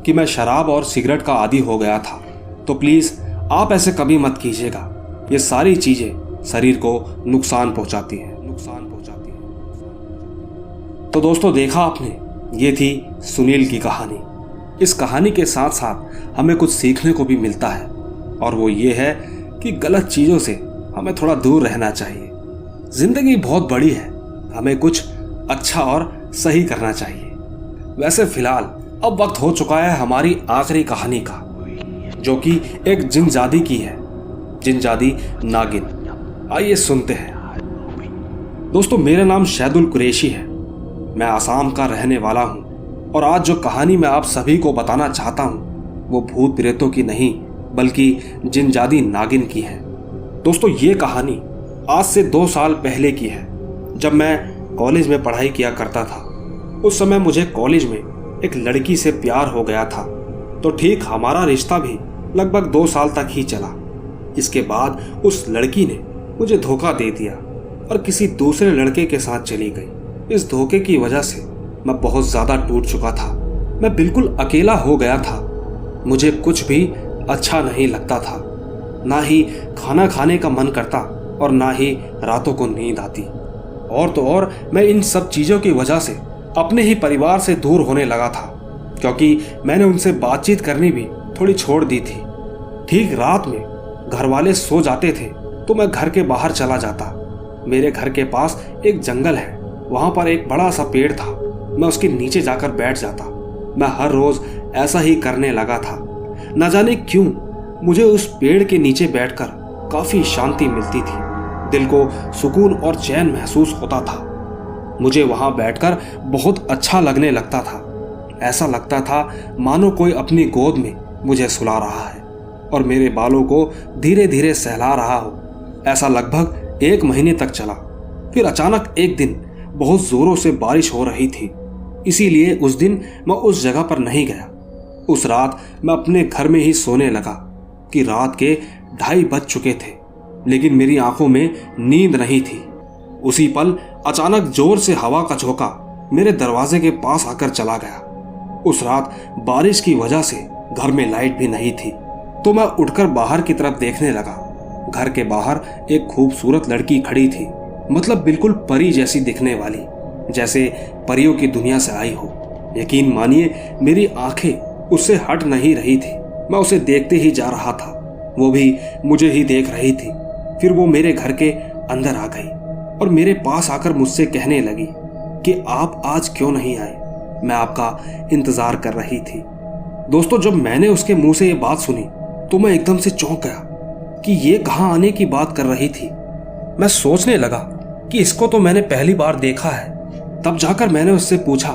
कि मैं शराब और सिगरेट का आदी हो गया था, तो प्लीज आप ऐसे कभी मत कीजिएगा। ये सारी चीजें शरीर को नुकसान पहुंचाती हैं। तो दोस्तों, देखा आपने, ये थी सुनील की कहानी। इस कहानी के साथ साथ हमें कुछ सीखने को भी मिलता है, और वो ये है कि गलत चीजों से हमें थोड़ा दूर रहना चाहिए। जिंदगी बहुत बड़ी है, हमें कुछ अच्छा और सही करना चाहिए। वैसे फिलहाल अब वक्त हो चुका है हमारी आखिरी कहानी का, जो कि एक जिनजादी की है, जिनजादी नागिन। आइए सुनते हैं। दोस्तों, मेरा नाम शैदुल कुरैशी है। मैं आसाम का रहने वाला हूं, और आज जो कहानी मैं आप सभी को बताना चाहता हूं वो भूत प्रेतों की नहीं बल्कि जिनजादी नागिन की है। दोस्तों, ये कहानी आज से 2 साल पहले की है, जब मैं कॉलेज में पढ़ाई किया करता था। उस समय मुझे कॉलेज में एक लड़की से प्यार हो गया था, तो ठीक हमारा रिश्ता भी लगभग 2 साल तक ही चला। इसके बाद उस लड़की ने मुझे धोखा दे दिया और किसी दूसरे लड़के के साथ चली गई। इस धोखे की वजह से मैं बहुत ज्यादा टूट चुका था। मैं बिल्कुल अकेला हो गया था। मुझे कुछ भी अच्छा नहीं लगता था, ना ही खाना खाने का मन करता और ना ही रातों को नींद आती। और तो और मैं इन सब चीजों की वजह से अपने ही परिवार से दूर होने लगा था, क्योंकि मैंने उनसे बातचीत करनी भी थोड़ी छोड़ दी थी। ठीक रात में घर वाले सो जाते थे तो मैं घर के बाहर चला जाता। मेरे घर के पास एक जंगल है, वहां पर एक बड़ा सा पेड़ था। मैं उसके नीचे जाकर बैठ जाता। मैं हर रोज ऐसा ही करने लगा था। न जाने क्यों मुझे उस पेड़ के नीचे बैठकर काफी शांति मिलती थी। दिल को सुकून और चैन महसूस होता था। मुझे वहां बैठकर बहुत अच्छा लगने लगता था। ऐसा लगता था मानो कोई अपनी गोद में मुझे सुला रहा है और मेरे बालों को धीरे धीरे सहला रहा हो। ऐसा लगभग 1 महीने तक चला। फिर अचानक एक दिन बहुत जोरों से बारिश हो रही थी, इसीलिए उस दिन मैं उस जगह पर नहीं गया। उस रात मैं अपने घर में ही सोने लगा कि रात के 2:30 बज चुके थे, लेकिन मेरी आंखों में नींद नहीं थी। उसी पल अचानक जोर से हवा का झोंका मेरे दरवाजे के पास आकर चला गया। उस रात बारिश की वजह से घर में लाइट भी नहीं थी, तो मैं उठकर बाहर की तरफ देखने लगा। घर के बाहर एक खूबसूरत लड़की खड़ी थी, मतलब बिल्कुल परी जैसी दिखने वाली, जैसे परियों की दुनिया से आई हो। यकीन मानिए मेरी आंखें उससे हट नहीं रही थी। मैं उसे देखते ही जा रहा था, वो भी मुझे ही देख रही थी। फिर वो मेरे घर के अंदर आ गई और मेरे पास आकर मुझसे कहने लगी कि आप आज क्यों नहीं आए, मैं आपका इंतजार कर रही थी। दोस्तों, जब मैंने उसके मुंह से ये बात सुनी तो मैं एकदम से चौंक गया कि ये कहाँ आने की बात कर रही थी। मैं सोचने लगा कि इसको तो मैंने पहली बार देखा है। तब जाकर मैंने उससे पूछा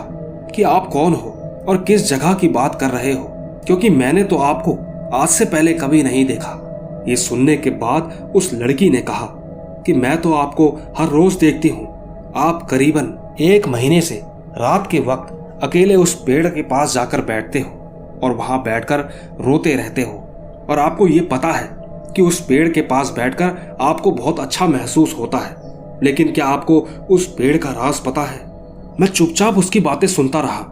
कि आप कौन हो और किस जगह की बात कर रहे हो, क्योंकि मैंने तो आपको आज से पहले कभी नहीं देखा। ये सुनने के बाद उस लड़की ने कहा कि मैं तो आपको हर रोज देखती हूँ। आप करीबन 1 महीने से रात के वक्त अकेले उस पेड़ के पास जाकर बैठते हो और वहां बैठकर रोते रहते हो, और आपको ये पता है कि उस पेड़ के पास बैठकर आपको बहुत अच्छा महसूस होता है। लेकिन क्या आपको उस पेड़ का राज पता है? मैं चुपचाप उसकी बातें सुनता रहा।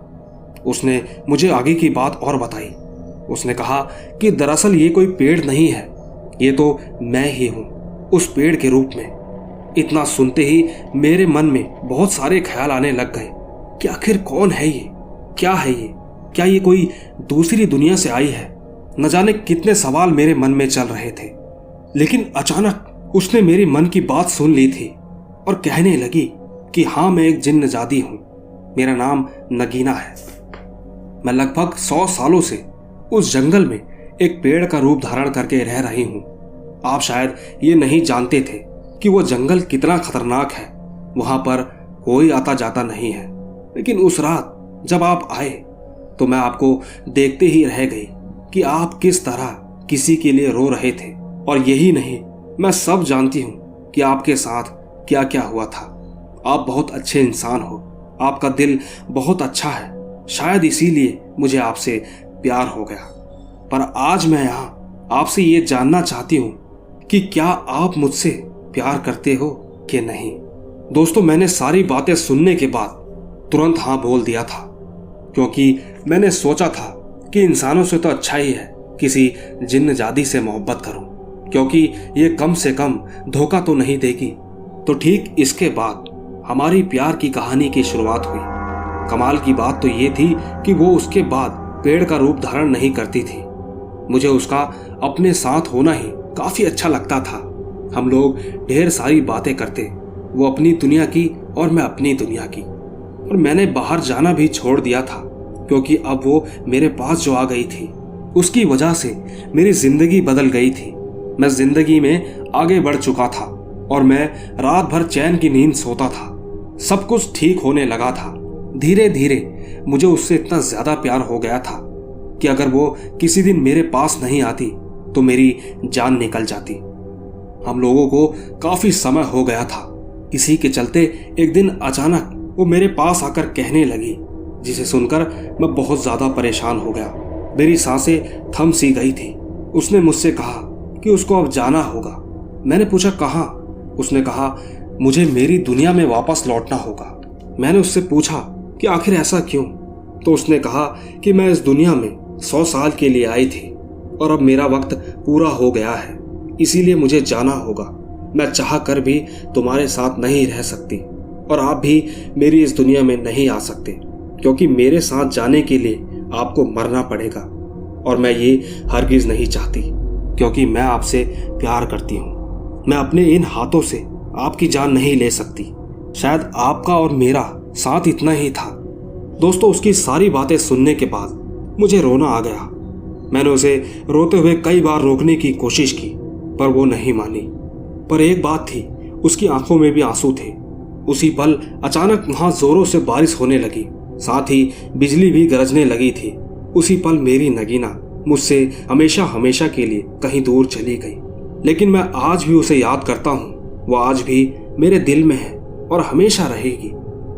उसने मुझे आगे की बात और बताई। उसने कहा कि दरअसल ये कोई पेड़ नहीं है, ये तो मैं ही हूं, उस पेड़ के रूप में। इतना सुनते ही मेरे मन में बहुत सारे ख्याल आने लग गए कि आखिर कौन है ये, क्या है ये, क्या ये कोई दूसरी दुनिया से आई है? न जाने कितने सवाल मेरे मन में चल रहे थे। लेकिन अचानक उसने मेरी मन की बात सुन ली थी और कहने लगी कि हाँ, मैं एक जिन्नजादी हूं, मेरा नाम नगीना है। मैं लगभग 100 सालों से उस जंगल में एक पेड़ का रूप धारण करके रह रही हूं। आप शायद ये नहीं जानते थे कि वो जंगल कितना खतरनाक है। वहां पर कोई आता जाता नहीं है। लेकिन उस रात जब आप आए तो मैं आपको देखते ही रह गई कि आप किस तरह किसी के लिए रो रहे थे। और यही नहीं, मैं सब जानती हूँ कि आपके साथ क्या क्या हुआ था। आप बहुत अच्छे इंसान हो, आपका दिल बहुत अच्छा है, शायद इसीलिए मुझे आपसे प्यार हो गया। पर आज मैं यहाँ आपसे ये जानना चाहती हूँ कि क्या आप मुझसे प्यार करते हो कि नहीं। दोस्तों, मैंने सारी बातें सुनने के बाद तुरंत हाँ बोल दिया था, क्योंकि मैंने सोचा था कि इंसानों से तो अच्छा ही है किसी जिन्न जादी से मोहब्बत करूं, क्योंकि ये कम से कम धोखा तो नहीं देगी। तो ठीक इसके बाद हमारी प्यार की कहानी की शुरुआत हुई। कमाल की बात तो ये थी कि वो उसके बाद पेड़ का रूप धारण नहीं करती थी। मुझे उसका अपने साथ होना ही काफी अच्छा लगता था। हम लोग ढेर सारी बातें करते, वो अपनी दुनिया की और मैं अपनी दुनिया की। और मैंने बाहर जाना भी छोड़ दिया था, क्योंकि अब वो मेरे पास जो आ गई थी उसकी वजह से मेरी जिंदगी बदल गई थी। मैं जिंदगी में आगे बढ़ चुका था और मैं रात भर चैन की नींद सोता था। सब कुछ ठीक होने लगा था। धीरे धीरे मुझे उससे इतना ज्यादा प्यार हो गया था कि अगर वो किसी दिन मेरे पास नहीं आती तो मेरी जान निकल जाती। हम लोगों को काफी समय हो गया था। इसी के चलते एक दिन अचानक वो मेरे पास आकर कहने लगी, जिसे सुनकर मैं बहुत ज्यादा परेशान हो गया। मेरी सांसें थम सी गई थी। उसने मुझसे कहा कि उसको अब जाना होगा। मैंने पूछा कहाँ? उसने कहा मुझे मेरी दुनिया में वापस लौटना होगा। मैंने उससे पूछा कि आखिर ऐसा क्यों? तो उसने कहा कि मैं इस दुनिया में 100 साल के लिए आई थी और अब मेरा वक्त पूरा हो गया है, इसीलिए मुझे जाना होगा। मैं चाह कर भी तुम्हारे साथ नहीं रह सकती और आप भी मेरी इस दुनिया में नहीं आ सकते, क्योंकि मेरे साथ जाने के लिए आपको मरना पड़ेगा और मैं ये हरगिज नहीं चाहती, क्योंकि मैं आपसे प्यार करती हूँ। मैं अपने इन हाथों से आपकी जान नहीं ले सकती। शायद आपका और मेरा साथ इतना ही था। दोस्तों, उसकी सारी बातें सुनने के बाद मुझे रोना आ गया। मैंने उसे रोते हुए कई बार रोकने की कोशिश की, पर वो नहीं मानी। पर एक बात थी, उसकी आंखों में भी आंसू थे। उसी पल अचानक वहां जोरों से बारिश होने लगी, साथ ही बिजली भी गरजने लगी थी। उसी पल मेरी नगीना मुझसे हमेशा हमेशा के लिए कहीं दूर चली गई। लेकिन मैं आज भी उसे याद करता हूँ। वो आज भी मेरे दिल में है और हमेशा रहेगी।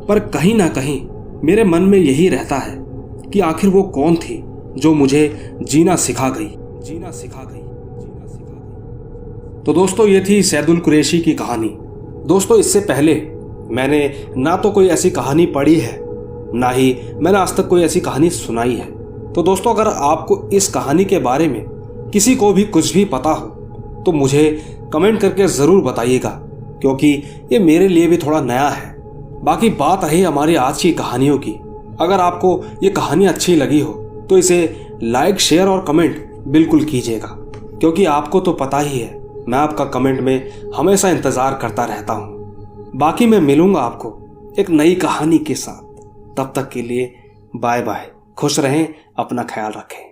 पर कहीं ना कहीं मेरे मन में यही रहता है कि आखिर वो कौन थी जो मुझे जीना सिखा गई। तो दोस्तों, ये थी सैदुल कुरैशी की कहानी। दोस्तों, इससे पहले मैंने ना तो कोई ऐसी कहानी पढ़ी है, ना ही मैंने आज तक कोई ऐसी कहानी सुनाई है। तो दोस्तों, अगर आपको इस कहानी के बारे में किसी को भी कुछ भी पता हो तो मुझे कमेंट करके ज़रूर बताइएगा, क्योंकि ये मेरे लिए भी थोड़ा नया है। बाकी बात रही हमारी आज की कहानियों की। अगर आपको ये कहानी अच्छी लगी हो तो इसे लाइक, शेयर और कमेंट बिल्कुल कीजिएगा, क्योंकि आपको तो पता ही है मैं आपका कमेंट में हमेशा इंतज़ार करता रहता हूँ। बाकी मैं मिलूँगा आपको एक नई कहानी के साथ। तब तक के लिए बाय बाय। खुश रहें, अपना ख्याल रखें।